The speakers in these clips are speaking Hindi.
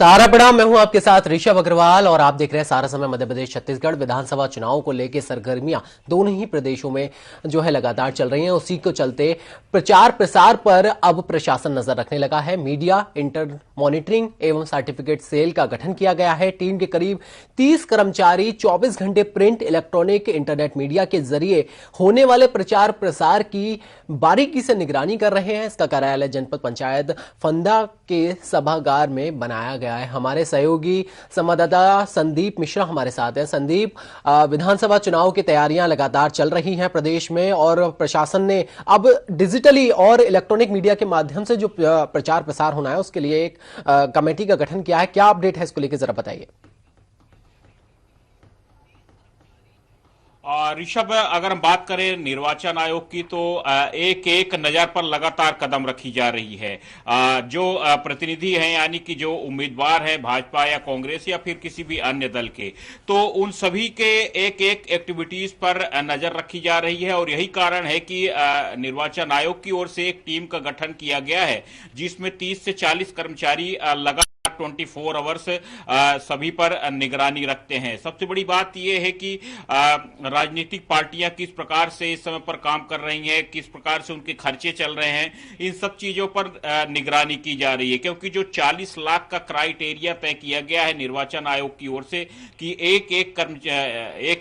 सहारा प्रणाम। मैं हूं आपके साथ ऋषभ अग्रवाल और आप देख रहे हैं सारा समय मध्य प्रदेश छत्तीसगढ़ विधानसभा चुनाव को लेकर सरगर्मियां दोनों ही प्रदेशों में जो है लगातार चल रही हैं। उसी को चलते प्रचार प्रसार पर अब प्रशासन नजर रखने लगा है। मीडिया इंटर मॉनिटरिंग एवं सर्टिफिकेट सेल का गठन किया गया है। टीम के करीब 30 कर्मचारी 24 घंटे प्रिंट, इलेक्ट्रॉनिक, इंटरनेट मीडिया के जरिए होने वाले प्रचार प्रसार की बारीकी से निगरानी कर रहे हैं। इसका कार्यालय जनपद पंचायत फंदा के सभागार में बनाया गया है। हमारे सहयोगी संवाददाता संदीप मिश्रा हमारे साथ हैं। संदीप, विधानसभा चुनाव की तैयारियां लगातार चल रही हैं प्रदेश में और प्रशासन ने अब डिजिटली और इलेक्ट्रॉनिक मीडिया के माध्यम से जो प्रचार प्रसार होना है उसके लिए एक कमेटी का गठन किया है। क्या अपडेट है इसको लेकर जरा बताइए। ऋषभ, अगर हम बात करें निर्वाचन आयोग की तो एक एक नजर पर लगातार कदम रखी जा रही है। जो प्रतिनिधि हैं यानी कि जो उम्मीदवार हैं भाजपा या कांग्रेस या फिर किसी भी अन्य दल के, तो उन सभी के एक एक एक्टिविटीज पर नजर रखी जा रही है। और यही कारण है कि निर्वाचन आयोग की ओर से एक टीम का गठन किया गया है जिसमें 30 से 40 कर्मचारी लगातार 24 आवर्स सभी पर निगरानी रखते हैं। सबसे बड़ी बात यह है कि राजनीतिक पार्टियां किस प्रकार से इस समय पर काम कर रही हैं, किस प्रकार से उनके खर्चे चल रहे हैं, इन सब चीजों पर निगरानी की जा रही है। क्योंकि जो 40 लाख का क्राइटेरिया तय किया गया है निर्वाचन आयोग की ओर से कि एक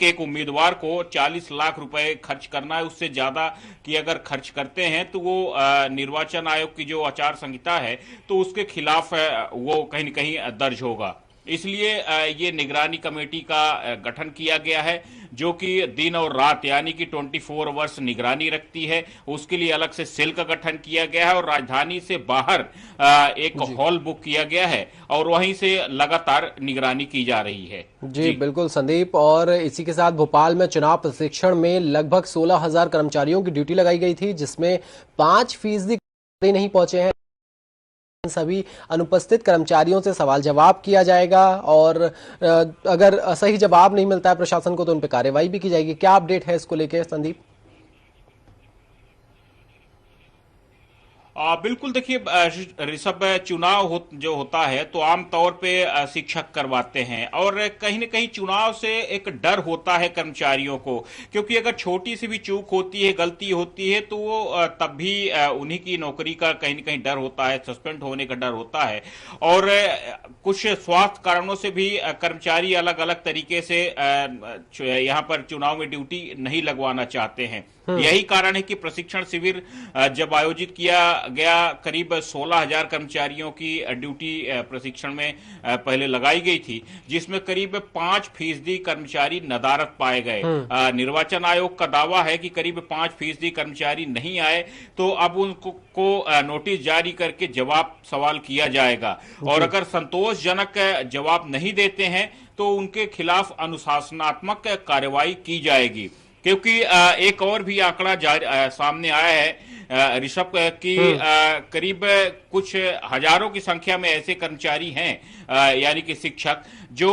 एक उम्मीदवार को 40 लाख रुपए खर्च करना है, उससे ज्यादा की अगर खर्च करते हैं तो वो निर्वाचन आयोग की जो आचार संहिता है तो उसके खिलाफ वो कहीं न कहीं दर्ज होगा। इसलिए ये निगरानी कमेटी का गठन किया गया है जो कि दिन और रात यानी कि 24 आवर्स निगरानी रखती है। उसके लिए अलग से सेल का गठन किया गया है और राजधानी से बाहर एक हॉल बुक किया गया है और वहीं से लगातार निगरानी की जा रही है। जी बिल्कुल संदीप। और इसी के साथ भोपाल में चुनाव प्रशिक्षण में लगभग 16,000 कर्मचारियों की ड्यूटी लगाई गई थी जिसमें 5% नहीं पहुंचे हैं। सभी अनुपस्थित कर्मचारियों से सवाल जवाब किया जाएगा और अगर सही जवाब नहीं मिलता है प्रशासन को तो उन पर कार्रवाई भी की जाएगी। क्या अपडेट है इसको लेकर संदीप? बिल्कुल, देखिए ऋषभ, चुनाव जो होता है तो आमतौर पे शिक्षक करवाते हैं और कहीं न कहीं चुनाव से एक डर होता है कर्मचारियों को, क्योंकि अगर छोटी सी भी चूक होती है, गलती होती है तो वो तब भी उन्हीं की नौकरी का कहीं न कहीं डर होता है, सस्पेंड होने का डर होता है। और कुछ स्वास्थ्य कारणों से भी कर्मचारी अलग अलग तरीके से यहाँ पर चुनाव में ड्यूटी नहीं लगवाना चाहते हैं। यही कारण है कि प्रशिक्षण शिविर जब आयोजित किया गया, करीब 16,000 कर्मचारियों की ड्यूटी प्रशिक्षण में पहले लगाई गई थी जिसमें करीब 5% कर्मचारी नदारद पाए गए। निर्वाचन आयोग का दावा है कि करीब 5% कर्मचारी नहीं आए तो अब उनको नोटिस जारी करके जवाब सवाल किया जाएगा और अगर संतोषजनक जवाब नहीं देते हैं तो उनके खिलाफ अनुशासनात्मक कार्रवाई की जाएगी। क्योंकि एक और भी आंकड़ा सामने आया है ऋषभ की करीब कुछ हजारों की संख्या में ऐसे कर्मचारी हैं यानी कि शिक्षक जो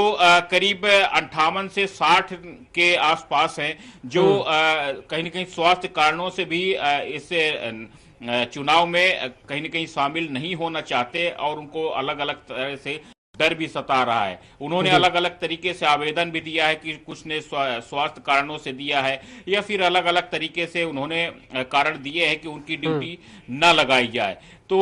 करीब 58 से 60 के आसपास हैं जो कहीं न कहीं स्वास्थ्य कारणों से भी इस चुनाव में कहीं न कहीं शामिल नहीं होना चाहते और उनको अलग अलग तरह से डर भी सता रहा है। उन्होंने अलग अलग तरीके से आवेदन भी दिया है कि कुछ ने स्वास्थ्य कारणों से दिया है या फिर अलग अलग तरीके से उन्होंने कारण दिए हैं कि उनकी ड्यूटी न लगाई जाए। तो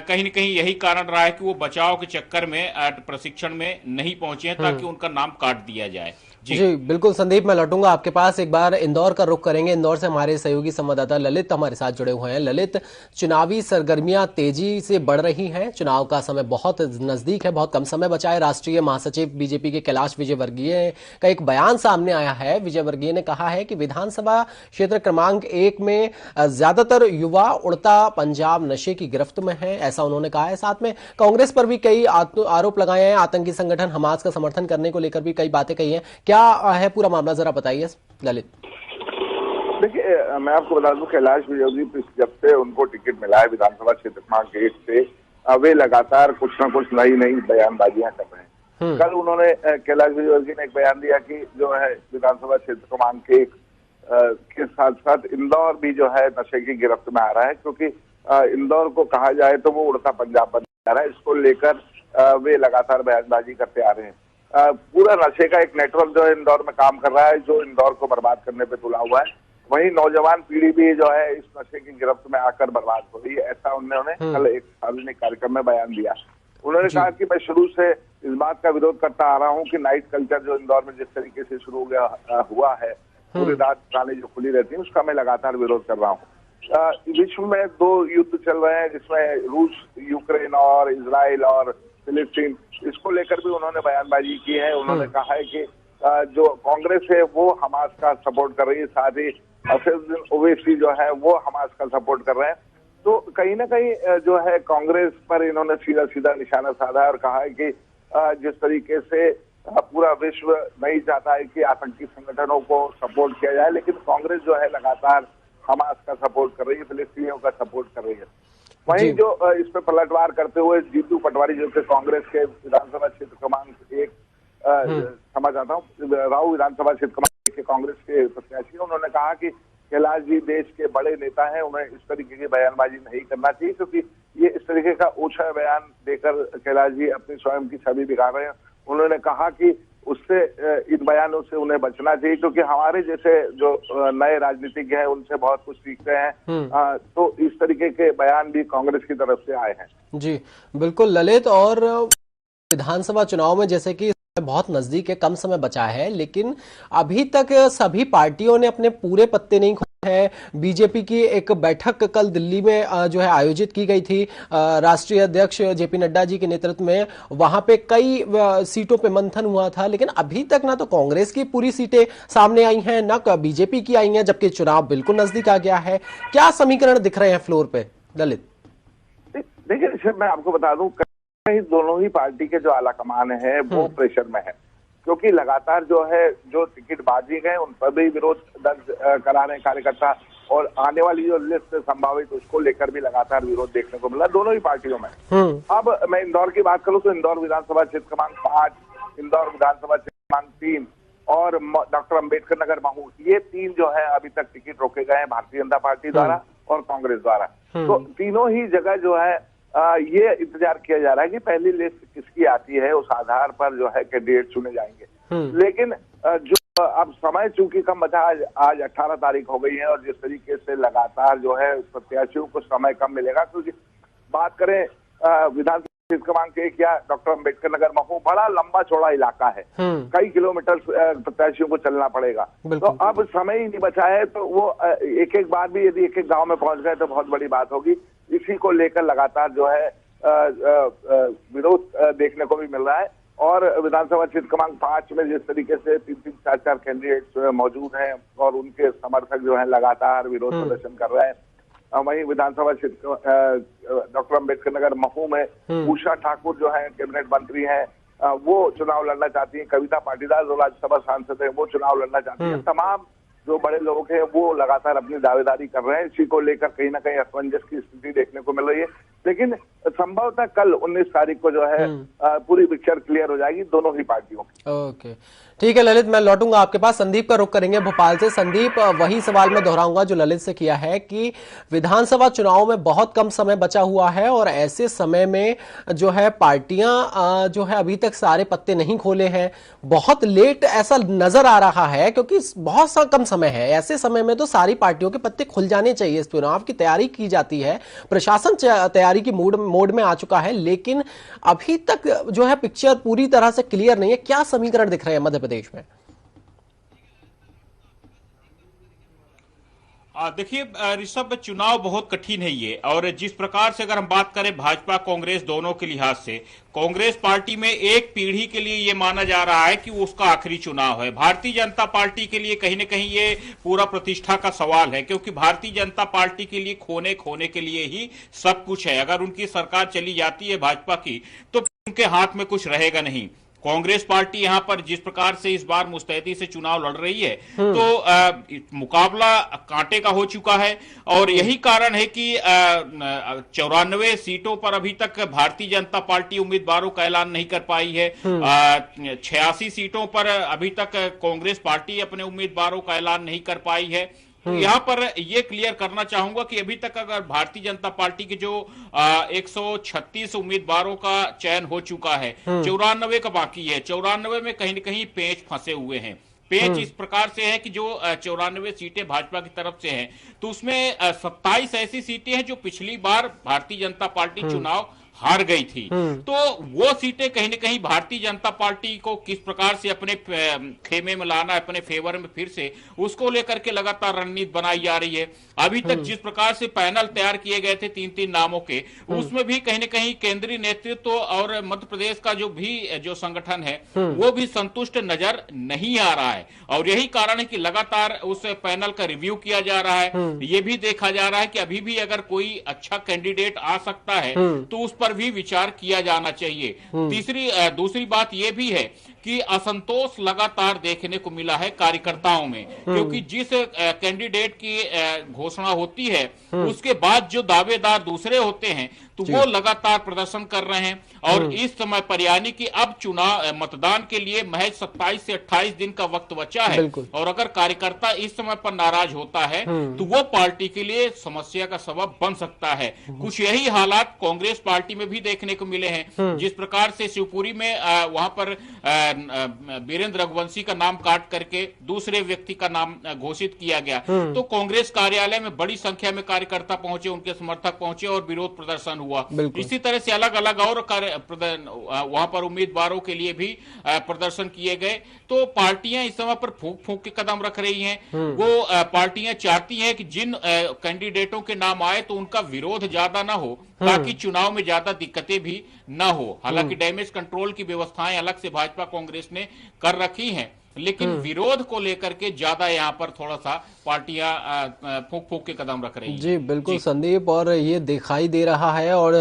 कहीं न कहीं यही कारण रहा है कि वो बचाव के चक्कर में प्रशिक्षण में नहीं पहुंचे हैं ताकि उनका नाम काट दिया जाए। जी बिल्कुल संदीप, मैं लौटूंगा आपके पास। एक बार इंदौर का रुख करेंगे। इंदौर से हमारे सहयोगी संवाददाता ललित हमारे साथ जुड़े हुए हैं। ललित, चुनावी सरगर्मियां तेजी से बढ़ रही हैं। चुनाव का समय बहुत नजदीक है, बहुत कम समय बचा है। राष्ट्रीय महासचिव बीजेपी के कैलाश विजयवर्गीय का एक बयान सामने आया है। विजयवर्गीय ने कहा है कि विधानसभा क्षेत्र क्रमांक 1 में ज्यादातर युवा उड़ता पंजाब नशे की गिरफ्त में है, ऐसा उन्होंने कहा है। साथ में कांग्रेस पर भी कई आरोप लगाए हैं। आतंकी संगठन हमास का समर्थन करने को लेकर भी कई बातें कही हैं। क्या है पूरा मामला, जरा बताइए ललित। देखिए, मैं आपको बता दूं, कैलाश विजयवर्गीय जब से उनको टिकट मिला है विधानसभा क्षेत्र क्रमांक 1 से, वे लगातार कुछ ना कुछ नई नई बयानबाजियां कर रहे हैं। कल उन्होंने कैलाश विजयवर्गीय ने एक बयान दिया कि जो है विधानसभा क्षेत्र क्रमांक 1 के साथ साथ इंदौर भी जो है नशे की गिरफ्त में आ रहा है, क्योंकि इंदौर को कहा जाए तो वो उड़ता पंजाब बन जा रहा है। इसको लेकर वे लगातार बयानबाजी करते आ रहे हैं। पूरा नशे का एक नेटवर्क जो है इंदौर में काम कर रहा है, जो इंदौर को बर्बाद करने पे तुला हुआ है। वहीं नौजवान पीढ़ी भी जो है इस नशे की गिरफ्त में आकर बर्बाद हो रही है, ऐसा उन्होंने कल एक सार्वजनिक कार्यक्रम में बयान दिया। उन्होंने कहा कि मैं शुरू से इस बात का विरोध करता आ रहा हूं कि नाइट कल्चर जो इंदौर में जिस तरीके से शुरू हो गया हुआ है, पूरी रात दुकानें जो खुली रहती है, उसका मैं लगातार विरोध कर रहा हूँ। विश्व में 2 युद्ध चल रहे हैं, जिसमें रूस, यूक्रेन और इजराइल और फिलिस्तीन, इसको लेकर भी उन्होंने बयानबाजी की है। उन्होंने कहा है कि जो कांग्रेस है वो हमास का सपोर्ट कर रही है, साथ ही असदुद्दीन ओवैसी जो है वो हमास का सपोर्ट कर रहे हैं। तो कहीं ना कहीं जो है कांग्रेस पर इन्होंने सीधा सीधा निशाना साधा है और कहा है कि जिस तरीके से पूरा विश्व नहीं चाहता है कि आतंकी संगठनों को सपोर्ट किया जाए, लेकिन कांग्रेस जो है लगातार हमास का सपोर्ट कर रही है, फिलिस्तीनियों का सपोर्ट कर रही है। वहीं जो इस पर पलटवार करते हुए जीतू पटवारी जो कि कांग्रेस के विधानसभा क्षेत्र क्रमांक 1 समझ आता हूँ, राऊ विधानसभा क्षेत्र क्रमांक 1 के कांग्रेस के प्रत्याशी, उन्होंने कहा कि कैलाश जी देश के बड़े नेता हैं, उन्हें इस तरीके की बयानबाजी नहीं करना चाहिए, क्योंकि ये इस तरीके का ऊंचा बयान देकर कैलाश जी अपनी स्वयं की छवि दिखा रहे हैं। उन्होंने कहा कि उससे इन बयानों से उन्हें बचना चाहिए, क्योंकि हमारे जैसे जो नए राजनीतिज्ञ हैं उनसे बहुत कुछ सीखते हैं। तो इस तरीके के बयान भी कांग्रेस की तरफ से आए हैं। जी बिल्कुल ललित। और विधानसभा चुनाव में जैसे कि बहुत नजदीक है, कम समय बचा है, लेकिन अभी तक सभी पार्टियों ने अपने पूरे पत्ते नहीं खोले हैं। बीजेपी की एक बैठक कल दिल्ली में जो है आयोजित की गई थी राष्ट्रीय अध्यक्ष जेपी नड्डा जी के नेतृत्व में। वहां पे कई सीटों पे मंथन हुआ था, लेकिन अभी तक ना तो कांग्रेस की पूरी सीटें सामने आई हैं, ना बीजेपी की आई हैं, जबकि चुनाव बिल्कुल नजदीक आ गया है। क्या समीकरण दिख रहे हैं फ्लोर पे ललित? देखिए, मैं आपको बता दूं, कहीं दोनों ही पार्टी के जो आला कमान है वो प्रेशर में है, क्योंकि लगातार जो है जो टिकट बाजी गए उन पर भी विरोध दर्ज करा रहे हैं कार्यकर्ता, और आने वाली जो लिस्ट संभावित उसको लेकर भी लगातार विरोध देखने को मिला दोनों ही पार्टियों में। अब मैं इंदौर की बात करूं तो इंदौर विधानसभा क्षेत्र क्रमांक 5, इंदौर विधानसभा क्षेत्र क्रमांक 3 और डॉक्टर अंबेडकर नगर महू, ये 3 जो है अभी तक टिकट रोके गए हैं भारतीय जनता पार्टी द्वारा और कांग्रेस द्वारा। तो तीनों ही जगह जो है ये इंतजार किया जा रहा है कि पहली लिस्ट किसकी आती है, उस आधार पर जो है कैंडिडेट चुने जाएंगे। लेकिन जो अब समय चूंकि कम बचा, आज 18 तारीख हो गई है, और जिस तरीके से लगातार जो है प्रत्याशियों को समय कम मिलेगा, क्योंकि बात करें विधानसभा क्षेत्र क्रमांक 1 या डॉक्टर अंबेडकर नगर महू, बड़ा लंबा चौड़ा इलाका है, कई किलोमीटर प्रत्याशियों को चलना पड़ेगा। तो अब समय ही नहीं बचा है, तो वो एक एक बार भी यदि एक एक गांव में पहुंच गए तो बहुत बड़ी बात होगी। इसी को लेकर लगातार जो है विरोध देखने को भी मिल रहा है। और विधानसभा क्षेत्र क्रमांक 5 में जिस तरीके से 3-3, 4-4 कैंडिडेट्स मौजूद हैं और उनके समर्थक जो है लगातार विरोध प्रदर्शन कर रहे हैं। वहीं विधानसभा क्षेत्र डॉक्टर अंबेडकर नगर महू में उषा ठाकुर जो है कैबिनेट मंत्री हैं, वो चुनाव लड़ना चाहती हैं। कविता पाटीदार जो राज्यसभा सांसद है वो चुनाव लड़ना चाहती हैं। तमाम जो बड़े लोग हैं वो लगातार अपनी दावेदारी कर रहे हैं। इसी को लेकर कहीं ना कहीं असमंजस की स्थिति देखने को मिल रही है, लेकिन संभवतः कल 19 तारीख को जो है पूरी पिक्चर क्लियर हो जाएगी दोनों ही पार्टियों की। ओके, ठीक है ललित, मैं लौटूंगा आपके पास। संदीप का रुख करेंगे भोपाल से। संदीप, वही सवाल मैं दोहराऊंगा जो ललित से किया है कि विधानसभा चुनाव में बहुत कम समय बचा हुआ है, और ऐसे समय में जो है पार्टियां जो है अभी तक सारे पत्ते नहीं खोले हैं, बहुत लेट ऐसा नजर आ रहा है, क्योंकि बहुत सा कम समय है। ऐसे समय में तो सारी पार्टियों के पत्ते खुल जाने चाहिए। इस चुनाव की तैयारी की जाती है, प्रशासन तैयारी की मोड में आ चुका है, लेकिन अभी तक जो है पिक्चर पूरी तरह से क्लियर नहीं है। क्या समीकरण दिख रहे हैं मध्य प्रदेश में? देखिए ऋषभ, चुनाव बहुत कठिन है ये, और जिस प्रकार से अगर हम बात करें भाजपा कांग्रेस दोनों के लिहाज से, कांग्रेस पार्टी में एक पीढ़ी के लिए ये माना जा रहा है कि उसका आखिरी चुनाव है। भारतीय जनता पार्टी के लिए कहीं न कहीं ये पूरा प्रतिष्ठा का सवाल है, क्योंकि भारतीय जनता पार्टी के लिए खोने के लिए ही सब कुछ है। अगर उनकी सरकार चली जाती है भाजपा की, तो उनके हाथ में कुछ रहेगा नहीं। कांग्रेस पार्टी यहां पर जिस प्रकार से इस बार मुस्तैदी से चुनाव लड़ रही है, तो मुकाबला कांटे का हो चुका है, और यही कारण है कि 94 सीटों पर अभी तक भारतीय जनता पार्टी उम्मीदवारों का ऐलान नहीं कर पाई है। 86 सीटों पर अभी तक कांग्रेस पार्टी अपने उम्मीदवारों का ऐलान नहीं कर पाई है। तो यहाँ पर ये क्लियर करना चाहूंगा कि अभी तक अगर भारतीय जनता पार्टी के जो 136 उम्मीदवारों का चयन हो चुका है, 94 का बाकी है। 94 में कहीं न कहीं पेंच फंसे हुए हैं। पेंच इस प्रकार से है कि जो 94 सीटें भाजपा की तरफ से हैं, तो उसमें 27 ऐसी सीटें हैं जो पिछली बार भारतीय जनता पार्टी चुनाव हार गई थी। तो वो सीटें कहीं न कहीं भारतीय जनता पार्टी को किस प्रकार से अपने खेमे में लाना है, अपने फेवर में फिर से, उसको लेकर के लगातार रणनीति बनाई जा रही है। अभी तक जिस प्रकार से पैनल तैयार किए गए थे 3-3 नामों के, उसमें भी कहीं न कहीं केंद्रीय नेतृत्व और मध्य प्रदेश का जो संगठन है वो भी संतुष्ट नजर नहीं आ रहा है। और यही कारण है कि लगातार उस पैनल का रिव्यू किया जा रहा है। ये भी देखा जा रहा है कि अभी भी अगर कोई अच्छा कैंडिडेट आ सकता है तो उस पर भी विचार किया जाना चाहिए। दूसरी बात यह भी है कि असंतोष लगातार देखने को मिला है कार्यकर्ताओं में, क्योंकि जिस कैंडिडेट की घोषणा होती है उसके बाद जो दावेदार दूसरे होते हैं तो वो लगातार प्रदर्शन कर रहे हैं। और इस समय पर यानी कि अब मतदान के लिए महज 27 से 28 दिन का वक्त बचा है, और अगर कार्यकर्ता इस समय पर नाराज होता है तो वो पार्टी के लिए समस्या का सबब बन सकता है। कुछ यही हालात कांग्रेस पार्टी में भी देखने को मिले हैं। जिस प्रकार से शिवपुरी में वहां पर वीरेंद्र रघुवंशी का नाम काट करके दूसरे व्यक्ति का नाम घोषित किया गया, तो कांग्रेस कार्यालय में बड़ी संख्या में कार्यकर्ता पहुंचे, उनके समर्थक पहुंचे और विरोध प्रदर्शन हुआ। इसी तरह से अलग अलग और वहां पर उम्मीदवारों के लिए भी प्रदर्शन किए गए। तो पार्टियां इस समय पर फूंक फूंक के कदम रख रही हैं। वो पार्टियां चाहती हैं कि जिन कैंडिडेटों के नाम आए तो उनका विरोध ज्यादा ना हो, ताकि चुनाव में ज्यादा दिक्कतें भी ना हो। हालांकि डैमेज कंट्रोल की व्यवस्थाएं अलग से भाजपा कांग्रेस ने कर रखी हैं, लेकिन विरोध को लेकर के ज्यादा यहाँ पर थोड़ा सा पार्टियां फूंक फूंक के कदम रख रही हैं। जी बिल्कुल संदीप, और ये दिखाई दे रहा है और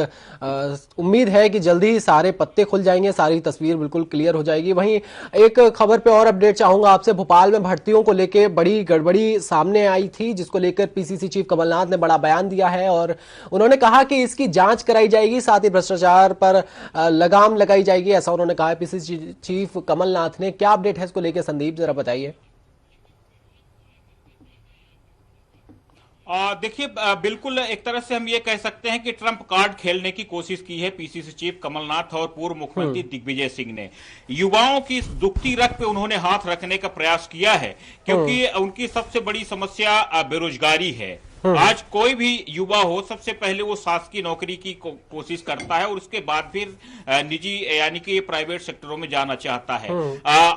उम्मीद है कि जल्दी ही सारे पत्ते खुल जाएंगे, सारी तस्वीर बिल्कुल क्लियर हो जाएगी। वहीं एक खबर पे और अपडेट चाहूंगा आपसे। भोपाल में भर्तियों को लेकर बड़ी गड़बड़ी सामने आई थी, जिसको लेकर पीसीसी चीफ कमलनाथ ने बड़ा बयान दिया है और उन्होंने कहा कि इसकी जांच कराई जाएगी, साथ ही भ्रष्टाचार पर लगाम लगाई जाएगी, ऐसा उन्होंने कहा है पीसीसी चीफ कमलनाथ ने। क्या अपडेट है इसको लेकर संदीप, जरा बताइए। देखिए, बिल्कुल एक तरह से हम ये कह सकते हैं कि ट्रंप कार्ड खेलने की कोशिश की है पीसीसी चीफ कमलनाथ और पूर्व मुख्यमंत्री दिग्विजय सिंह ने। युवाओं की इस दुखती रग पे उन्होंने हाथ रखने का प्रयास किया है, क्योंकि उनकी सबसे बड़ी समस्या बेरोजगारी है। आज कोई भी युवा हो, सबसे पहले वो शासकीय नौकरी की कोशिश करता है और उसके बाद फिर निजी यानी कि प्राइवेट सेक्टरों में जाना चाहता है।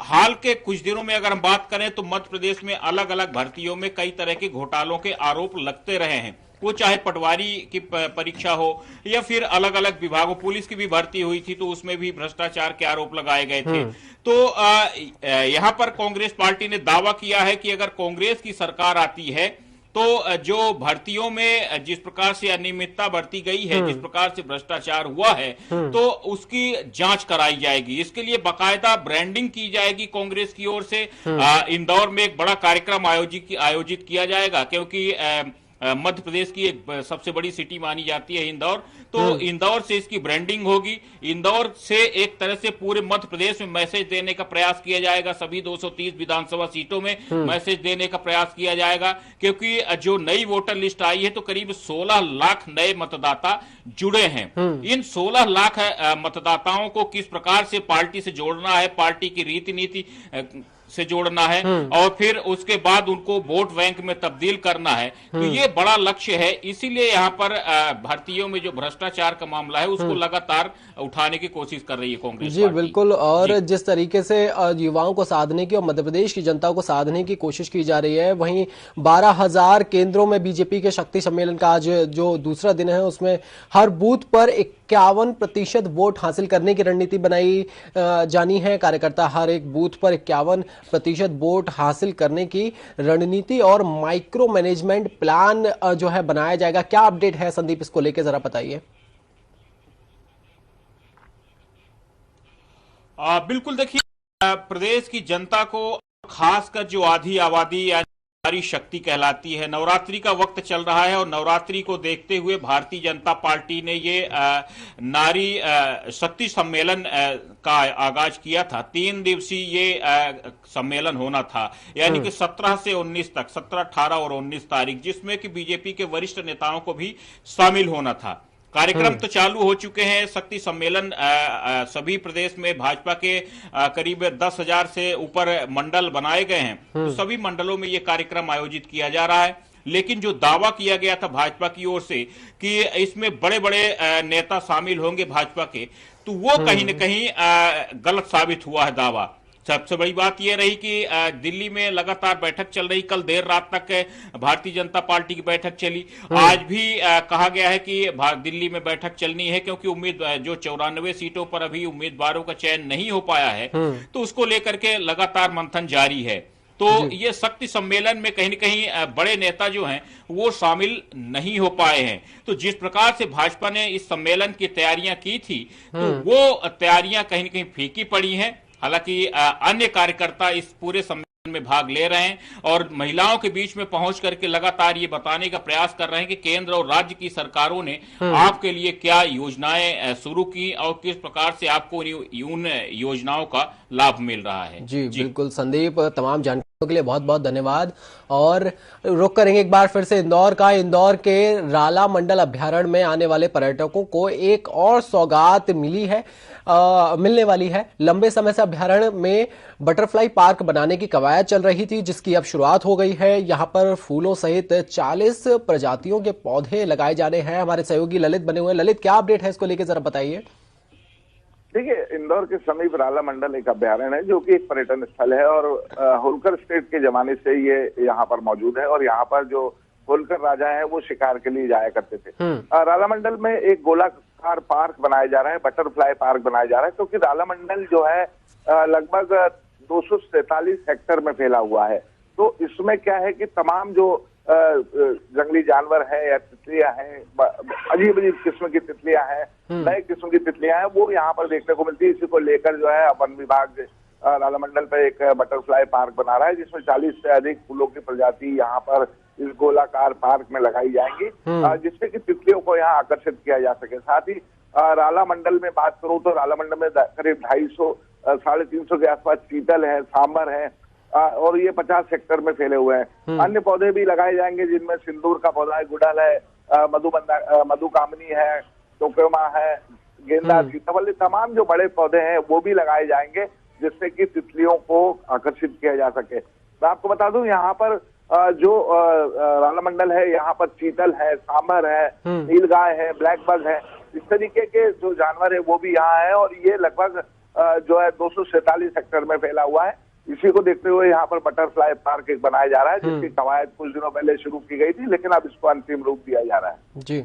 हाल के कुछ दिनों में अगर हम बात करें तो मध्य प्रदेश में अलग अलग भर्तियों में कई तरह के घोटालों के आरोप लगते रहे हैं। वो चाहे पटवारी की परीक्षा हो या फिर अलग अलग विभागों, पुलिस की भी भर्ती हुई थी तो उसमें भी भ्रष्टाचार के आरोप लगाए गए थे। तो यहां पर कांग्रेस पार्टी ने दावा किया है कि अगर कांग्रेस की सरकार आती है तो जो भर्तियों में जिस प्रकार से अनियमितता बरती गई है, जिस प्रकार से भ्रष्टाचार हुआ है, तो उसकी जांच कराई जाएगी। इसके लिए बाकायदा ब्रांडिंग की जाएगी कांग्रेस की ओर से। इंदौर में एक बड़ा कार्यक्रम आयोजित किया जाएगा, क्योंकि मध्य प्रदेश की एक सबसे बड़ी सिटी मानी जाती है इंदौर। तो इंदौर से इसकी ब्रांडिंग होगी। इंदौर से एक तरह से पूरे मध्य प्रदेश में मैसेज देने का प्रयास किया जाएगा। सभी 230 विधानसभा सीटों में मैसेज देने का प्रयास किया जाएगा, क्योंकि जो नई वोटर लिस्ट आई है तो करीब 16 लाख नए मतदाता जुड़े हैं। इन 16 लाख मतदाताओं को किस प्रकार से पार्टी से जोड़ना है, पार्टी की रीति नीति से जोड़ना है और फिर उसके बाद उनको वोट बैंक में तब्दील करना है, तो ये बड़ा लक्ष्य है। इसीलिए यहाँ पर भर्तियों में जो भ्रष्टाचार का मामला है उसको लगातार उठाने की कोशिश कर रही है कांग्रेस जी बिल्कुल। और जिस तरीके से युवाओं को साधने की और मध्य प्रदेश की जनता को साधने की कोशिश की जा रही है, वहीं 12,000 केंद्रों में बीजेपी के शक्ति सम्मेलन का आज जो दूसरा दिन है, उसमें हर बूथ पर 51% वोट हासिल करने की रणनीति बनाई जानी है। कार्यकर्ता हर एक बूथ पर 51% वोट हासिल करने की रणनीति और माइक्रो मैनेजमेंट प्लान जो है बनाया जाएगा। क्या अपडेट है संदीप, इसको लेकर जरा बताइए। बिल्कुल, देखिए प्रदेश की जनता को, खासकर जो आधी आबादी या नारी शक्ति कहलाती है। नवरात्रि का वक्त चल रहा है और नवरात्रि को देखते हुए भारतीय जनता पार्टी ने ये नारी शक्ति सम्मेलन का आगाज किया था। 3 दिवसीय ये सम्मेलन होना था, यानी कि 17 से 19 तक, 17, 18 और 19 तारीख, जिसमें कि बीजेपी के वरिष्ठ नेताओं को भी शामिल होना था। कार्यक्रम तो चालू हो चुके हैं। शक्ति सम्मेलन सभी प्रदेश में भाजपा के करीब 10,000 से ऊपर मंडल बनाए गए हैं, तो सभी मंडलों में यह कार्यक्रम आयोजित किया जा रहा है। लेकिन जो दावा किया गया था भाजपा की ओर से कि इसमें बड़े बड़े नेता शामिल होंगे भाजपा के, तो वो कहीं न कहीं गलत साबित हुआ है दावा। सबसे बड़ी बात यह रही कि दिल्ली में लगातार बैठक चल रही। कल देर रात तक भारतीय जनता पार्टी की बैठक चली। आज भी कहा गया है कि दिल्ली में बैठक चलनी है, क्योंकि जो 94 सीटों पर अभी उम्मीदवारों का चयन नहीं हो पाया है, तो उसको लेकर के लगातार मंथन जारी है। तो ये शक्ति सम्मेलन में कहीं न कहीं बड़े नेता जो हैं वो शामिल नहीं हो पाए हैं। तो जिस प्रकार से भाजपा ने इस सम्मेलन की तैयारियां की थी, तो वो तैयारियां कहीं न कहीं फीकी पड़ी हैं। हालांकि अन्य कार्यकर्ता इस पूरे सम्मेलन में भाग ले रहे हैं और महिलाओं के बीच में पहुंच करके लगातार ये बताने का प्रयास कर रहे हैं कि केंद्र और राज्य की सरकारों ने आपके लिए क्या योजनाएं शुरू की और किस प्रकार से आपको उन योजनाओं का लाभ मिल रहा है। जी बिल्कुल संदीप, तमाम जानकारियों के लिए बहुत बहुत धन्यवाद। और रुक करेंगे एक बार फिर से इंदौर के राला मंडल अभ्यारण्य में आने वाले पर्यटकों को एक और सौगात मिलने वाली है। लंबे समय से अभ्यारण्य में बटरफ्लाई पार्क बनाने की कवायद चल रही थी, जिसकी अब शुरुआत हो गई है। यहाँ पर फूलों सहित 40 प्रजातियों के पौधे लगाए जाने हैं। हमारे सहयोगी ललित बने हुए हैं। ललित, क्या अपडेट है इसको लेकर, जरा बताइए। देखिए, इंदौर के समीप राला मंडल एक अभ्यारण्य है जो कि एक पर्यटन स्थल है और होलकर स्टेट के जमाने से ये यहाँ पर मौजूद है। और यहाँ पर जो होलकर राजा है वो शिकार के लिए जाया करते थे। राला मंडल में एक गोलाकार पार्क बनाया जा रहा है, बटरफ्लाई पार्क बनाया जा रहा है, क्योंकि राला मंडल जो है लगभग 243 हेक्टेयर में फैला हुआ है। तो इसमें क्या है कि तमाम जो जंगली जानवर है या तितलियां हैं, अजीब अजीब किस्म की तितलियां हैं, नए किस्म की तितलियां हैं, वो यहाँ पर देखने को मिलती है। इसी को लेकर जो है वन विभाग राला मंडल पे एक बटरफ्लाई पार्क बना रहा है, जिसमें 40 से अधिक फूलों की प्रजाति यहाँ पर इस गोलाकार पार्क में लगाई जाएंगी, जिससे कि तितलियों को यहाँ आकर्षित किया जा सके। साथ ही राला मंडल में बात करूं तो राला मंडल में करीब 250 350 के आसपास चीतल है, सांबर है, और ये 50 हेक्टेयर में फैले हुए हैं। अन्य पौधे भी लगाए जाएंगे, जिनमें सिंदूर का पौधा है, गुड़हल है, मधुकामनी है, टोकेमा है, गेंदा, सीताफल, तमाम जो बड़े पौधे हैं वो भी लगाए जाएंगे, जिससे कि तितलियों को आकर्षित किया जा सके। मैं आपको बता दूं, यहाँ पर जो राला मंडल है, यहाँ पर चीतल है, सांबर है, नीलगाय है, ब्लैक बग है, इस तरीके के जो जानवर है वो भी यहाँ है। और ये लगभग जो है 247 हेक्टेयर में फैला हुआ है। इसी को देखते हुए यहाँ पर बटरफ्लाई पार्क एक बनाया जा रहा है, जिसकी कवायद कुछ दिनों पहले शुरू की गई थी, लेकिन अब इसको अंतिम रूप दिया जा रहा है। जी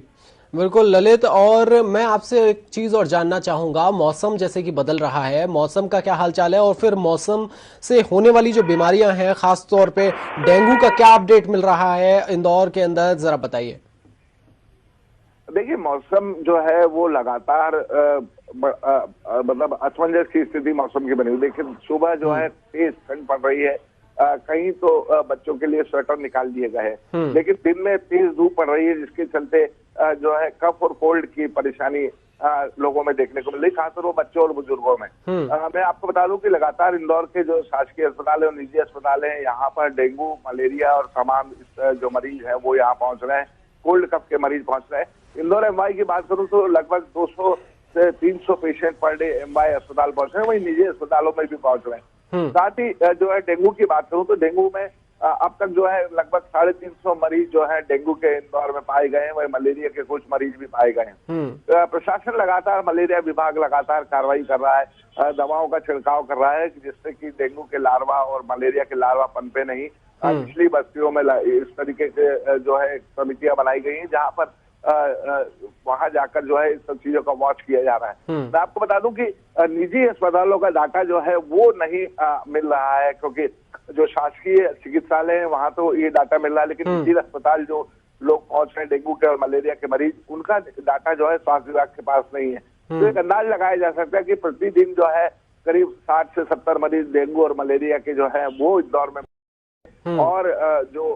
बिल्कुल ललित, और मैं आपसे एक चीज और जानना चाहूंगा। मौसम जैसे कि बदल रहा है, मौसम का क्या हालचाल है, और फिर मौसम से होने वाली जो बीमारियां हैं, खास तौर पे डेंगू का क्या अपडेट मिल रहा है इंदौर के अंदर, जरा बताइए। देखिए, मौसम जो है वो लगातार मतलब असमंजस की स्थिति मौसम की बनी हुई। देखिए, सुबह जो है तेज ठंड पड़ रही है, कहीं तो बच्चों के लिए स्वेटर निकाल दिए गए हैं, लेकिन दिन में तेज धूप पड़ रही है, जिसके चलते जो है कफ और कोल्ड की परेशानी लोगों में देखने को मिल रही, खासतौर पर बच्चों और बुजुर्गों में। मैं आपको बता दूं कि लगातार इंदौर के जो शासकीय अस्पताल है और निजी अस्पताल है, यहाँ पर डेंगू, मलेरिया और तमाम जो मरीज है वो यहाँ पहुंच रहे हैं, कोल्ड कफ के मरीज पहुंच रहे हैं। इंदौर एमवाई की बात करूं तो लगभग 200 से 300 पेशेंट पर डे एमवाई अस्पताल पहुंच रहे हैं, वहीं निजी अस्पतालों में भी पहुंच रहे हैं। साथ ही जो है डेंगू की बात करूं तो डेंगू में अब तक जो है लगभग 350 मरीज जो है डेंगू के इंदौर में पाए गए हैं, वही मलेरिया के कुछ मरीज भी पाए गए हैं। प्रशासन लगातार, मलेरिया विभाग लगातार कार्रवाई कर रहा है, दवाओं का छिड़काव कर रहा है, जिससे कि डेंगू के लार्वा और मलेरिया के लार्वा पनपे नहीं। पिछली बस्तियों में इस तरीके से जो है समितियां बनाई गई हैं, जहां पर वहां जाकर जो है इस सब चीजों का वॉच किया जा रहा है। मैं आपको बता दूं कि निजी अस्पतालों का डाटा जो है वो नहीं मिल रहा है, क्योंकि जो शासकीय चिकित्सालय है वहां तो ये डाटा मिल रहा है, लेकिन निजी अस्पताल जो लोग पहुंच रहे हैं डेंगू के और मलेरिया के मरीज, उनका डाटा जो है स्वास्थ्य विभाग के पास नहीं है। तो एक अंदाज लगाया जा सकता है कि प्रतिदिन जो है करीब 60 से 70 मरीज डेंगू और मलेरिया के जो है वो इंदौर में और जो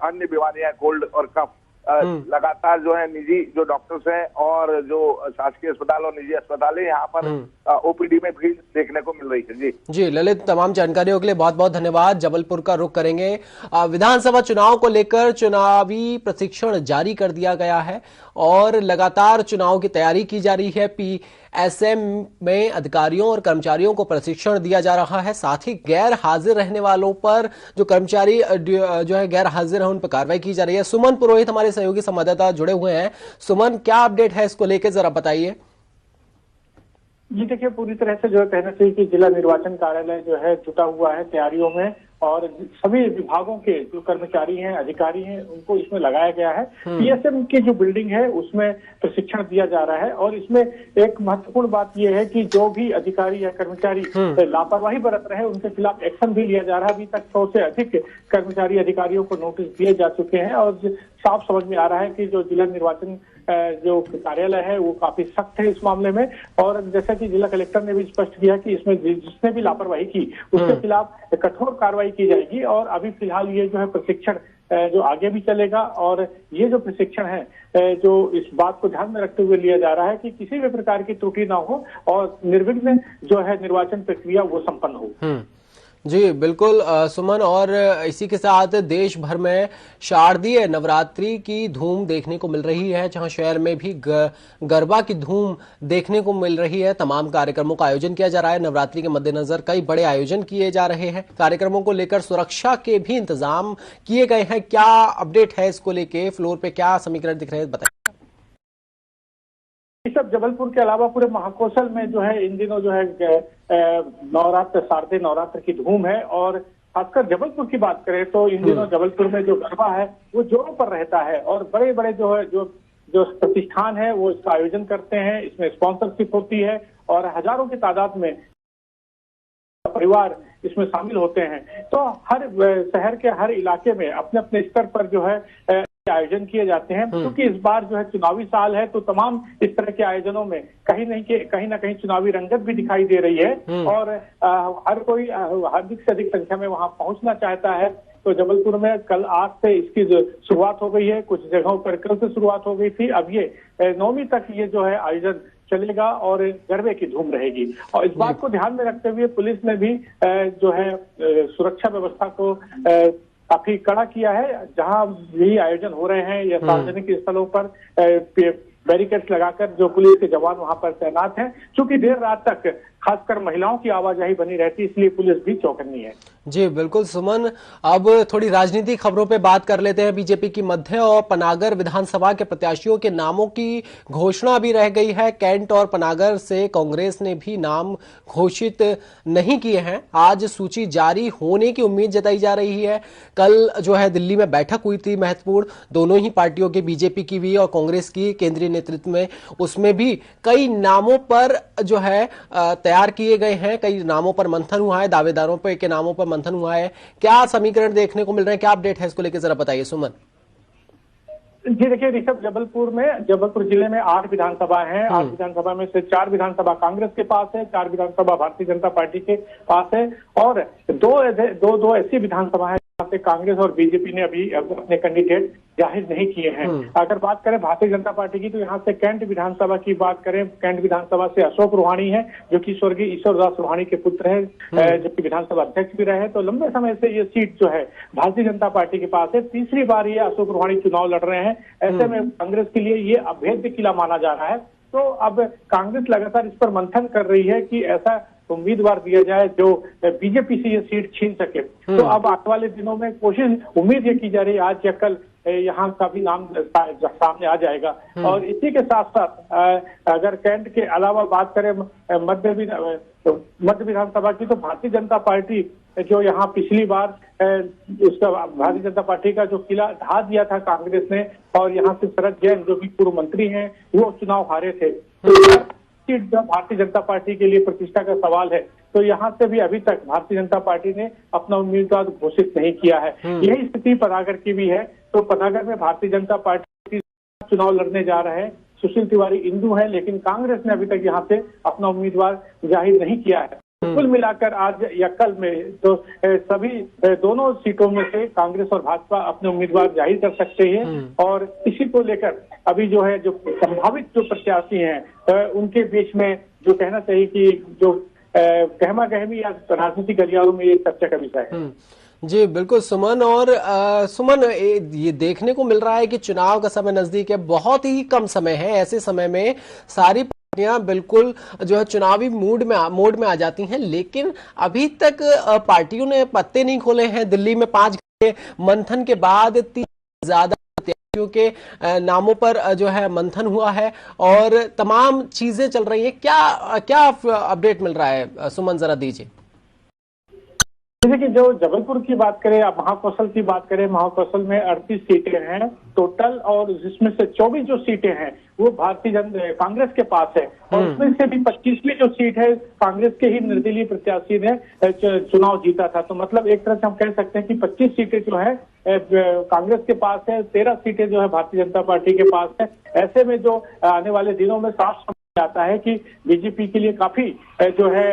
अन्य बीमारियां कोल्ड और कफ लगातार जो है निजी जो डॉक्टर्स हैं और जो शासकीय अस्पताल और निजी अस्पताल है यहाँ पर ओपीडी में भीड़ देखने को मिल रही है। जी ललित, तमाम जानकारियों के लिए बहुत बहुत धन्यवाद। जबलपुर का रुख करेंगे। विधानसभा चुनाव को लेकर चुनावी प्रशिक्षण जारी कर दिया गया है और लगातार चुनाव की तैयारी की जा रही है। पीएसएम में अधिकारियों और कर्मचारियों को प्रशिक्षण दिया जा रहा है। साथ ही गैर हाजिर रहने वालों पर, जो कर्मचारी जो है गैर हाजिर है, उन पर कार्रवाई की जा रही है। सुमन पुरोहित हमारे सहयोगी संवाददाता जुड़े हुए हैं। सुमन, क्या अपडेट है इसको लेकर, जरा बताइए। जी देखिए, पूरी तरह से जो है कहना चाहिए कि जिला निर्वाचन कार्यालय जो है जुटा हुआ है तैयारियों में और सभी विभागों के जो कर्मचारी हैं, अधिकारी हैं, उनको इसमें लगाया गया है। पीएसएम की जो बिल्डिंग है उसमें प्रशिक्षण दिया जा रहा है और इसमें एक महत्वपूर्ण बात यह है कि जो भी अधिकारी या कर्मचारी लापरवाही बरत रहे हैं उनके खिलाफ एक्शन भी लिया जा रहा है। अभी तक 100 से अधिक कर्मचारी अधिकारियों को नोटिस दिए जा चुके हैं और साफ समझ में आ रहा है कि जो जिला निर्वाचन जो कार्यालय है वो काफी सख्त है इस मामले में। और जैसा कि जिला कलेक्टर ने भी स्पष्ट किया कि इसमें जिसने भी लापरवाही की उसके खिलाफ कठोर कार्रवाई की जाएगी। और अभी फिलहाल ये जो है प्रशिक्षण जो आगे भी चलेगा और ये जो प्रशिक्षण है जो इस बात को ध्यान में रखते हुए लिया जा रहा है कि किसी भी प्रकार की त्रुटि ना हो और निर्विघ्न जो है निर्वाचन प्रक्रिया वो संपन्न हो। जी बिल्कुल सुमन, और इसी के साथ देश भर में शारदीय नवरात्रि की धूम देखने को मिल रही है, जहां शहर में भी गरबा की धूम देखने को मिल रही है। तमाम कार्यक्रमों का आयोजन किया जा रहा है। नवरात्रि के मद्देनजर कई बड़े आयोजन किए जा रहे हैं। कार्यक्रमों को लेकर सुरक्षा के भी इंतजाम किए गए हैं। क्या अपडेट है इसको लेके, फ्लोर पे क्या समीकरण दिख रहे हैं, बताइए। सब जबलपुर के अलावा पूरे महाकौशल में जो है इन दिनों जो है नवरात्र, शारदीय नवरात्र की धूम है। और खासकर जबलपुर की बात करें तो इन दिनों जबलपुर में जो गरबा है वो जोरों पर रहता है और बड़े बड़े जो है जो प्रतिष्ठान है वो इसका आयोजन करते हैं। इसमें स्पॉन्सरशिप होती है और हजारों की तादाद में परिवार इसमें शामिल होते हैं। तो हर शहर के हर इलाके में अपने अपने स्तर पर जो है आयोजन किए जाते हैं। क्योंकि इस बार जो है चुनावी साल है तो तमाम इस तरह के आयोजनों में कहीं ना कहीं चुनावी रंगत भी दिखाई दे रही है और हर कोई अधिक से अधिक संख्या में वहां पहुंचना चाहता है। तो जबलपुर में कल आज से इसकी शुरुआत हो गई है, कुछ जगहों पर कल से शुरुआत हो गई थी। अब ये 9वीं तक ये जो है आयोजन चलेगा और गरबे की धूम रहेगी। और इस बात को ध्यान में रखते हुए पुलिस ने भी जो है सुरक्षा व्यवस्था को काफी कड़ा किया है। जहां भी आयोजन हो रहे हैं या सार्वजनिक स्थलों पर बैरिकेड्स लगाकर जो पुलिस के जवान वहां पर तैनात हैं। चूंकि देर रात तक खासकर महिलाओं की आवाजाही बनी रहती है, इसलिए पुलिस भी चौकन्नी है। जी बिल्कुल सुमन, अब थोड़ी राजनीतिक खबरों पे बात कर लेते हैं। बीजेपी की मध्य और पनागर विधानसभा के प्रत्याशियों के नामों की घोषणा भी रह गई है। कैंट और पनागर से कांग्रेस ने भी नाम घोषित नहीं किए हैं। आज सूची जारी होने की उम्मीद जताई जा रही है। कल जो है दिल्ली में बैठक हुई थी महत्वपूर्ण, दोनों ही पार्टियों की, बीजेपी की भी और कांग्रेस की केंद्रीय नेतृत्व में। उसमें भी कई नामों पर जो है तैयार किए गए हैं। कई नामों पर मंथन हुआ है, दावेदारों पर के नामों पर मंथन हुआ है। क्या समीकरण देखने को मिल रहे हैं, क्या अपडेट है इसको लेकर, जरा बताइए सुमन। जी देखिए ऋषभ, जबलपुर जिले में 8 विधानसभा हैं। 8 विधानसभा में से 4 विधानसभा कांग्रेस के पास है, 4 विधानसभा भारतीय जनता पार्टी के पास है और दो ऐसी विधानसभा है जहाँ पे कांग्रेस और बीजेपी ने अभी अपने कैंडिडेट जाहिर नहीं किए हैं। अगर बात करें भारतीय जनता पार्टी की तो यहाँ से कैंट विधानसभा की बात करें, कैंट विधानसभा से अशोक रोहाणी है जो कि स्वर्गीय ईश्वरदास रोहाणी के पुत्र हैं, जबकि विधानसभा अध्यक्ष भी रहे। तो लंबे समय से ये सीट जो है भारतीय जनता पार्टी के पास है। तीसरी बार ये अशोक रोहाणी चुनाव लड़ रहे हैं। ऐसे में कांग्रेस के लिए ये अभेद्य किला माना जा रहा है। तो अब कांग्रेस लगातार इस पर मंथन कर रही है कि ऐसा उम्मीदवार दिया जाए जो बीजेपी से ये सीट छीन सके। तो अब आने वाले दिनों में उम्मीद ये की जा रही है आज या कल यहाँ का भी नाम सामने आ जाएगा। और इसी के साथ साथ अगर कैंट के अलावा बात करें मध्य विधानसभा की तो भारतीय जनता पार्टी जो यहाँ पिछली बार उसका भारतीय जनता पार्टी का जो किला ढा दिया था कांग्रेस ने और यहाँ से शरद जैन जो कि पूर्व मंत्री हैं वो चुनाव हारे थे। तो भारतीय जनता पार्टी के लिए प्रतिष्ठा का सवाल है। तो यहाँ से भी अभी तक भारतीय जनता पार्टी ने अपना उम्मीदवार घोषित नहीं किया है। यही स्थिति पनागर की भी है। तो पनागर में भारतीय जनता पार्टी चुनाव लड़ने जा रहे हैं। सुशील तिवारी इंदू है, लेकिन कांग्रेस ने अभी तक यहाँ से अपना उम्मीदवार जाहिर नहीं किया है। तो कुल मिलाकर आज या कल में तो सभी दोनों सीटों में से कांग्रेस और भाजपा अपने उम्मीदवार जाहिर कर सकते हैं। और इसी को लेकर अभी जो है जो संभावित जो प्रत्याशी हैं उनके बीच में जो कहना चाहिए कि जो गहमा गहमी या राजनीतिक गलियारों में ये चर्चा का विषय है। जी बिल्कुल सुमन। और सुमन, ये देखने को मिल रहा है कि चुनाव का समय नजदीक है, बहुत ही कम समय है। ऐसे समय में सारी पार्टियां बिल्कुल जो है चुनावी मोड में आ जाती हैं, लेकिन अभी तक पार्टियों ने पत्ते नहीं खोले हैं। दिल्ली में 5 घंटे मंथन के बाद 3 ज्यादा प्रत्याशियों के नामों पर जो है मंथन हुआ है और तमाम चीजें चल रही है। क्या अपडेट मिल रहा है सुमन, जरा दीजिए। जैसे कि जो जबलपुर की बात करें या महाकौशल की बात करें, महाकौशल में 38 सीटें हैं टोटल, और जिसमें से 24 जो सीटें हैं वो भारतीय जनता कांग्रेस के पास है। और उसमें से भी 25वीं जो सीट है कांग्रेस के ही निर्दलीय प्रत्याशी ने चुनाव जीता था। तो मतलब एक तरह से हम कह सकते हैं कि 25 सीटें जो है कांग्रेस के पास है, 13 सीटें जो है भारतीय जनता पार्टी के पास है। ऐसे में जो आने वाले दिनों में साफ समझ आता है कि बीजेपी के लिए काफी जो है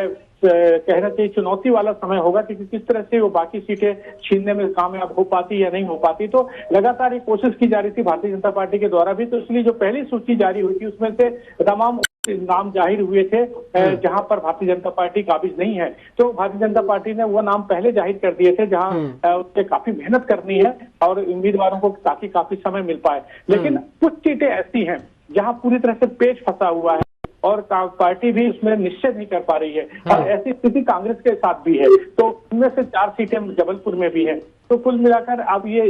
कहना चाहिए चुनौती वाला समय होगा कि किस तरह से वो बाकी सीटें छीनने में कामयाब हो पाती या नहीं हो पाती। तो लगातार ये कोशिश की जा रही थी भारतीय जनता पार्टी के द्वारा भी। तो इसलिए जो पहली सूची जारी हुई थी उसमें से तमाम नाम जाहिर हुए थे जहां पर भारतीय जनता पार्टी काबिज नहीं है। तो भारतीय जनता पार्टी ने वो नाम पहले जाहिर कर दिए थे जहां उससे काफी मेहनत करनी है और उम्मीदवारों को ताकि काफी समय मिल पाए। लेकिन कुछ सीटें ऐसी हैं जहां पूरी तरह से पेच फंसा हुआ है और पार्टी भी उसमें निश्चय नहीं कर पा रही है। और ऐसी स्थिति कांग्रेस के साथ भी है। तो उनमें से 4 सीटें जबलपुर में भी है। तो कुल मिलाकर अब ये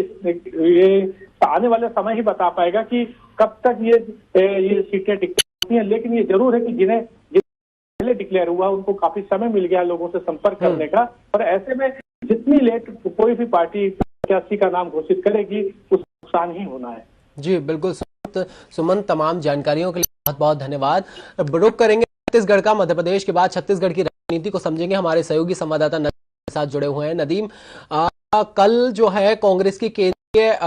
आने वाला समय ही बता पाएगा कि कब तक ये सीटें टिकती हैं। लेकिन ये जरूर है कि जिन्हें पहले डिक्लेयर हुआ उनको काफी समय मिल गया लोगों से संपर्क करने का। और ऐसे में जितनी लेट कोई भी पार्टी प्रत्याशी का नाम घोषित करेगी उसको नुकसान ही होना है। जी बिल्कुल सुमन, तमाम जानकारियों के लिए बहुत बहुत धन्यवाद। रुक करेंगे छत्तीसगढ़ का। मध्य प्रदेश के बाद छत्तीसगढ़ की राजनीति को समझेंगे। हमारे सहयोगी संवाददाता नदीम के साथ जुड़े हुए हैं। नदीम, कल जो है कांग्रेस की केंद्रीय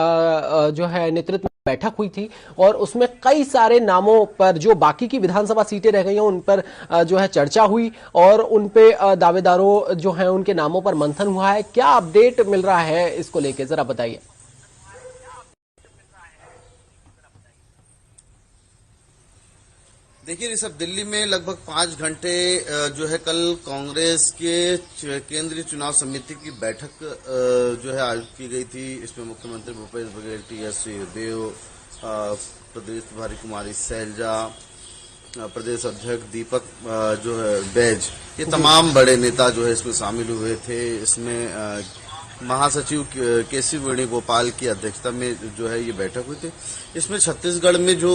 जो है नेतृत्व में बैठक हुई थी और उसमें कई सारे नामों पर जो बाकी की विधानसभा सीटें रह गई हैं उन पर जो है चर्चा हुई और उन पे दावेदारों जो हैं उनके नामों पर मंथन हुआ है। क्या अपडेट मिल रहा है इसको लेके, जरा बताइए। देखिए ऋषभ, दिल्ली में लगभग 5 घंटे जो है कल कांग्रेस के केंद्रीय चुनाव समिति की बैठक जो है आयोजित की गई थी। इसमें मुख्यमंत्री भूपेश बघेल, टी.एस. सिंहदेव, प्रदेश प्रभारी कुमारी शैलजा, प्रदेश अध्यक्ष दीपक जो है बैज, ये तमाम बड़े नेता जो है इसमें शामिल हुए थे। इसमें महासचिव केसी वेणुगोपाल की अध्यक्षता में जो है ये बैठक हुई थी। इसमें छत्तीसगढ़ में जो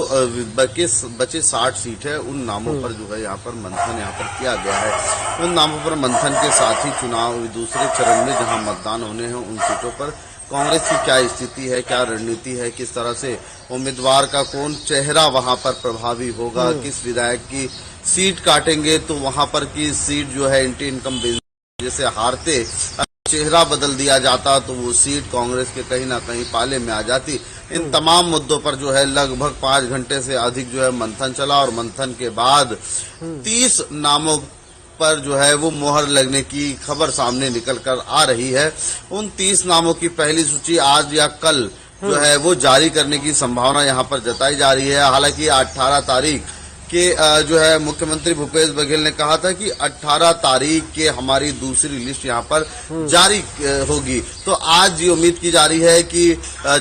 बचे 60 सीट है उन नामों पर जो है यहाँ पर मंथन यहाँ पर किया गया है। उन नामों पर मंथन के साथ ही चुनाव दूसरे चरण में जहाँ मतदान होने हैं उन सीटों पर कांग्रेस की क्या स्थिति है, क्या रणनीति है, किस तरह से उम्मीदवार का कौन चेहरा वहां पर प्रभावी होगा, किस विधायक की सीट काटेंगे तो वहां पर की सीट जो है एंटी इनकम जैसे हारते चेहरा बदल दिया जाता तो वो सीट कांग्रेस के कहीं ना कहीं पाले में आ जाती। इन तमाम मुद्दों पर जो है लगभग 5 घंटे से अधिक जो है मंथन चला और मंथन के बाद 30 नामों पर जो है वो मोहर लगने की खबर सामने निकल कर आ रही है। उन 30 नामों की पहली सूची आज या कल जो है वो जारी करने की संभावना यहाँ पर जताई जा रही है। हालांकि 18 तारीख के जो है मुख्यमंत्री भूपेश बघेल ने कहा था कि 18 तारीख के हमारी दूसरी लिस्ट यहाँ पर जारी होगी। तो आज ये उम्मीद की जा रही है कि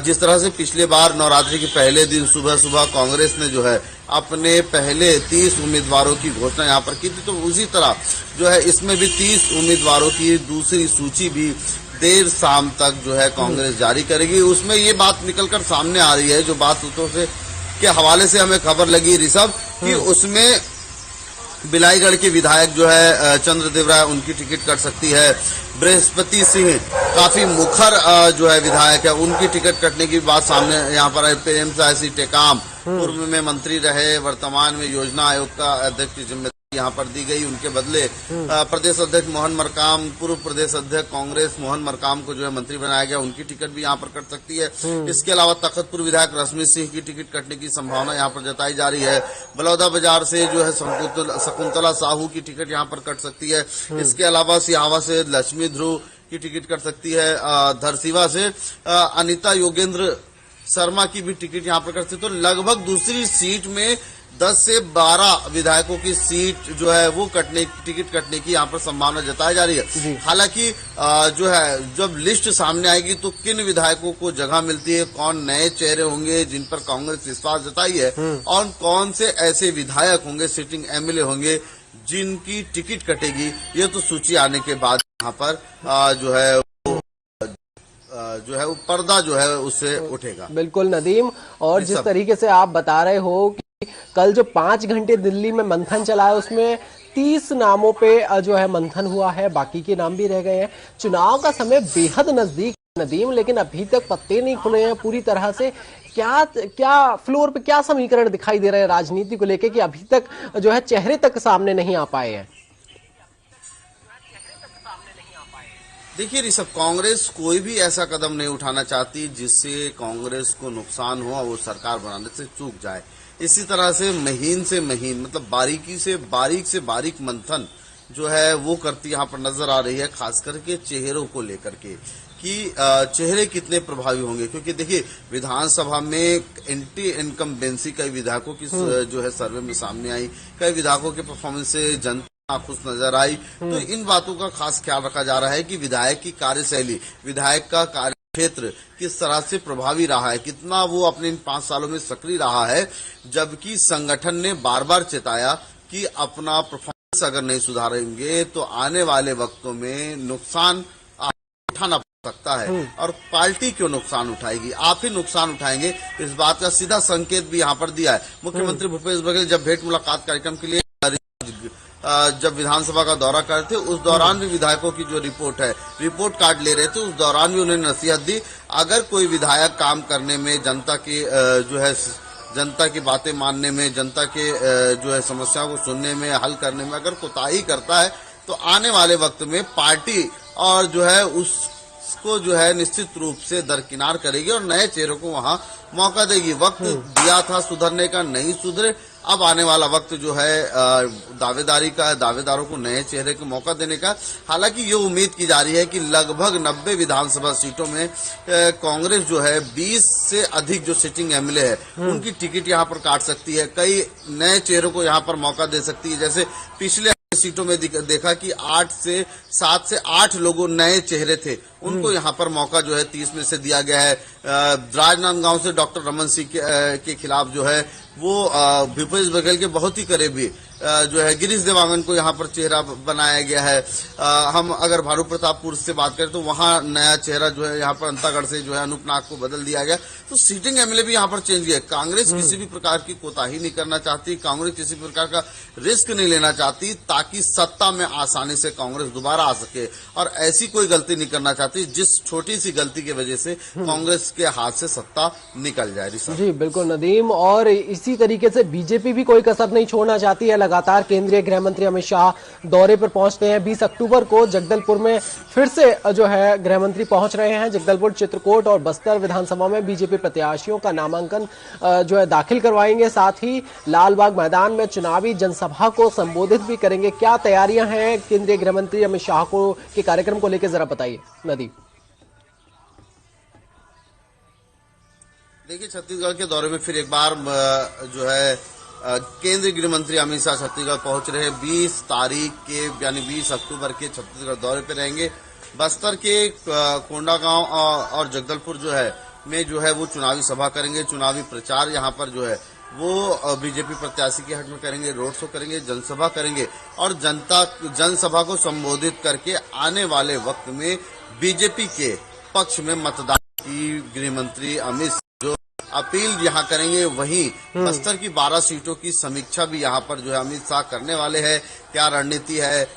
जिस तरह से पिछले बार नवरात्रि के पहले दिन सुबह सुबह कांग्रेस ने जो है अपने पहले 30 उम्मीदवारों की घोषणा यहाँ पर की थी, तो उसी तरह जो है इसमें भी 30 उम्मीदवारों की दूसरी सूची भी देर शाम तक जो है कांग्रेस जारी करेगी। उसमें ये बात निकलकर सामने आ रही है, जो बात सूत्रों से के हवाले से हमें खबर लगी ऋषभ, कि उसमें बिलाईगढ़ के विधायक जो है चंद्रदेव राय उनकी टिकट कट सकती है। बृहस्पति सिंह काफी मुखर जो है विधायक है, उनकी टिकट कटने की बात सामने यहाँ पर है। प्रेमसाय सिंह टेकाम पूर्व में मंत्री रहे, वर्तमान में योजना आयोग का अध्यक्ष की जिम्मेदारी यहाँ पर दी गई। उनके बदले प्रदेश अध्यक्ष मोहन मरकाम, पूर्व प्रदेश अध्यक्ष कांग्रेस मोहन मरकाम को जो है मंत्री बनाया गया, उनकी टिकट भी यहाँ पर कट सकती है। इसके अलावा तखतपुर विधायक रश्मि सिंह की टिकट कटने की संभावना यहाँ पर जताई जा रही है। बलौदा बाजार से जो है शकुंतला साहू की टिकट यहाँ पर कट सकती है। इसके अलावा सिहावा से लक्ष्मी ध्रुव की टिकट कट सकती है। धरसीवा से अनिता योगेंद्र शर्मा की भी टिकट यहाँ पर कट सकती है। तो लगभग दूसरी सीट में 10 से 12 विधायकों की सीट जो है वो टिकट कटने की यहाँ पर संभावना जताई जा रही है। हालांकि जो है जब लिस्ट सामने आएगी तो किन विधायकों को जगह मिलती है, कौन नए चेहरे होंगे जिन पर कांग्रेस विश्वास जताई है, और कौन से ऐसे विधायक होंगे, सिटिंग एमएलए होंगे जिनकी टिकट कटेगी, ये तो सूची आने के बाद यहाँ पर जो है वो पर्दा जो है उससे उठेगा। बिल्कुल नदीम, और जिस तरीके से आप बता रहे हो कि कल जो 5 घंटे दिल्ली में मंथन चला है उसमें 30 नामों पे जो है मंथन हुआ है, बाकी के नाम भी रह गए हैं। चुनाव का समय बेहद नजदीक नदीम, लेकिन अभी तक पत्ते नहीं खुले हैं पूरी तरह से। क्या फ्लोर पे क्या समीकरण दिखाई दे रहे हैं राजनीति को लेके कि अभी तक जो है चेहरे तक सामने नहीं आ पाए हैं? देखिए ऋषभ, कांग्रेस कोई भी ऐसा कदम नहीं उठाना चाहती जिससे कांग्रेस को नुकसान हो और वो सरकार बनाने से चूक जाए। इसी तरह से महीन से महीन, मतलब बारीक से बारीक मंथन जो है वो करती यहाँ पर नजर आ रही है, खास करके चेहरों को लेकर के कि चेहरे कितने प्रभावी होंगे। क्योंकि देखिए विधानसभा में एंटी इनकम्बेंसी कई विधायकों की जो है सर्वे में सामने आई, कई विधायकों के परफॉर्मेंस से जनता खुश नजर आई। तो इन बातों का खास ख्याल रखा जा रहा है कि विधायक की कार्यशैली, विधायक का कार्य क्षेत्र किस तरह से प्रभावी रहा है, कितना वो अपने इन 5 सालों में सक्रिय रहा है। जबकि संगठन ने बार बार चेताया कि अपना परफॉर्मेंस अगर नहीं सुधारेंगे तो आने वाले वक्तों में नुकसान उठाना पड़ सकता है। और पार्टी क्यों नुकसान उठाएगी, आप ही नुकसान उठाएंगे, इस बात का सीधा संकेत भी यहाँ पर दिया है। मुख्यमंत्री भूपेश बघेल जब भेंट मुलाकात कार्यक्रम के लिए जब विधानसभा का दौरा कर रहे थे, उस दौरान भी विधायकों की जो रिपोर्ट कार्ड ले रहे थे, उस दौरान भी उन्होंने नसीहत दी, अगर कोई विधायक काम करने में, जनता की बातें मानने में, जनता के जो है समस्याओं को सुनने में, हल करने में अगर कोताही करता है तो आने वाले वक्त में पार्टी और जो है उसको जो है निश्चित रूप से दरकिनार करेगी और नए चेहरों को वहां मौका देगी। वक्त दिया था सुधरने का, नहीं सुधरे, अब आने वाला वक्त जो है दावेदारी का है, दावेदारों को नए चेहरे को मौका देने का। हालांकि ये उम्मीद की जा रही है कि लगभग 90 विधानसभा सीटों में कांग्रेस जो है 20 से अधिक जो सिटिंग एमएलए है उनकी टिकट यहाँ पर काट सकती है, कई नए चेहरों को यहाँ पर मौका दे सकती है। जैसे पिछले सीटों में देखा कि 7 से 8 लोगों नए चेहरे थे, उनको यहाँ पर मौका जो है 30 में से दिया गया है। राजनांदगांव से डॉक्टर रमन सिंह के खिलाफ जो है वो भूपेश बघेल के बहुत ही करीबी जो है गिरीश देवांगन को यहाँ पर चेहरा बनाया गया है। हम अगर भानु प्रतापपुर से बात करें तो वहां नया चेहरा जो है यहाँ पर अंतागढ़ से जो है अनूप नाग को बदल दिया गया। तो सीटिंग एमएलए भी यहाँ पर चेंज किया। कांग्रेस किसी भी प्रकार की कोताही नहीं करना चाहती, कांग्रेस किसी प्रकार का रिस्क नहीं लेना चाहती ताकि सत्ता में आसानी से कांग्रेस दोबारा आ सके, और ऐसी कोई गलती नहीं करना चाहती जिस छोटी सी गलती की वजह से कांग्रेस के हाथ से सत्ता निकल जाए। जी बिल्कुल नदीम, और इसी तरीके से बीजेपी भी कोई कसर नहीं छोड़ना चाहती है। लगातार केंद्रीय गृह मंत्री अमित शाह दौरे पर पहुंचते हैं। 20 अक्टूबर को जगदलपुर में फिर से जो है गृह मंत्री पहुंच रहे हैं। जगदलपुर, चित्रकूट और बस्तर विधानसभा में बीजेपी प्रत्याशियों का नामांकन जो है दाखिल करवाएंगे। साथ ही लालबाग मैदान में चुनावी जनसभा को संबोधित भी करेंगे। क्या तैयारियां हैं केंद्रीय गृह मंत्री अमित शाह को के कार्यक्रम को लेकर, जरा बताइए नदीम। देखिए छत्तीसगढ़ के दौरे में फिर एक बार जो है केंद्रीय गृह मंत्री अमित शाह छत्तीसगढ़ पहुंच रहे हैं। 20 तारीख के यानी 20 अक्टूबर के छत्तीसगढ़ दौरे पे रहेंगे। बस्तर के कोंडागांव और जगदलपुर जो है में जो है वो चुनावी सभा करेंगे। चुनावी प्रचार यहाँ पर जो है वो बीजेपी प्रत्याशी के हक में करेंगे, रोड शो करेंगे, जनसभा करेंगे और जनसभा को संबोधित करके आने वाले वक्त में बीजेपी के पक्ष में मतदान की गृह मंत्री अमित जो अपील यहाँ करेंगे। वहीं बस्तर की 12 सीटों की समीक्षा भी यहाँ पर जो है अमित शाह करने वाले हैं। क्या रणनीति है,